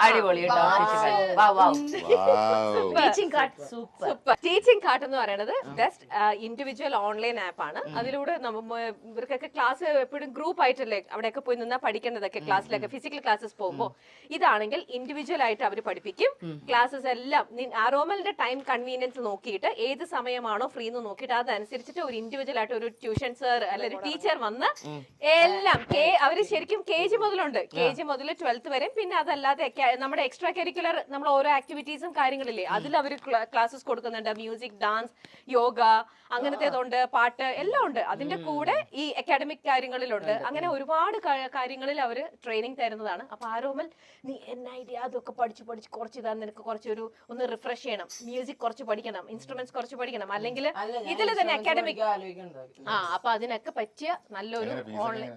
അടിപൊളി teaching cart എന്ന് പറയുന്നത് ബെസ്റ്റ് ഇൻഡിവിജ്വൽ ഓൺലൈൻ ആപ്പ് ആണ്. അതിലൂടെ ഇവർക്കൊക്കെ ക്ലാസ് എപ്പോഴും ഗ്രൂപ്പ് ആയിട്ടല്ലേ അവിടെയൊക്കെ പോയി നിന്നാ പഠിക്കേണ്ടതൊക്കെ, ക്ലാസ്സിലൊക്കെ ഫിസിക്കൽ ക്ലാസ്സസ് പോകുമ്പോൾ. ഇതാണെങ്കിൽ ഇൻഡിവിജ്വൽ ആയിട്ട് അവർ പഠിപ്പിക്കും. ക്ലാസ്സസ് എല്ലാം ആരോമലിന്റെ ടൈം കൺവീനിയൻസ് നോക്കിയിട്ട് ഏത് സമയമാണോ ഫ്രീ എന്ന് നോക്കിയിട്ട് അതനുസരിച്ചിട്ട് ഒരു ഇൻഡിവിജ്വൽ ആയിട്ട് ഒരു ട്യൂഷൻ സർ അല്ലെ ഒരു ടീച്ചർ വന്ന് എല്ലാം അവര് ശരിക്കും KG മുതലുണ്ട്, KG മുതൽ 12th വരെ. പിന്നെ അതല്ലാതെ നമ്മുടെ എക്സ്ട്രാ കരിക്കുലർ നമ്മൾ ഓരോ ആക്ടിവിറ്റീസും കാര്യങ്ങളില്ലേ അതിൽ അവർ ക്ലാസ്സസ് കൊടുക്കുന്നുണ്ട്. മ്യൂസിക്, ഡാൻസ്, യോഗ, അങ്ങനത്തേതുണ്ട്, പാട്ട് എല്ലാം ഉണ്ട്. അതിന്റെ കൂടെ ഈ അക്കാഡമിക് കാര്യങ്ങളിലുണ്ട്. അങ്ങനെ ഒരുപാട് കാര്യങ്ങളിൽ അവർ ട്രെയിനിങ് തരുന്നതാണ്. അപ്പൊ ആരോമൽ നീ NID അതൊക്കെ പഠിച്ച് കുറച്ച് ഇതാ നിനക്ക് കുറച്ചൊരു ഒന്ന് റിഫ്രഷ് ചെയ്യണം, മ്യൂസിക് കുറച്ച് പഠിക്കണം, ഇൻസ്ട്രുമെന്റ്സ് കുറച്ച് പഠിക്കണം, അല്ലെങ്കിൽ ഇതിൽ തന്നെ അക്കാഡമിക് അപ്പൊ അതിനൊക്കെ പറ്റിയ നല്ലൊരു ഓൺലൈൻ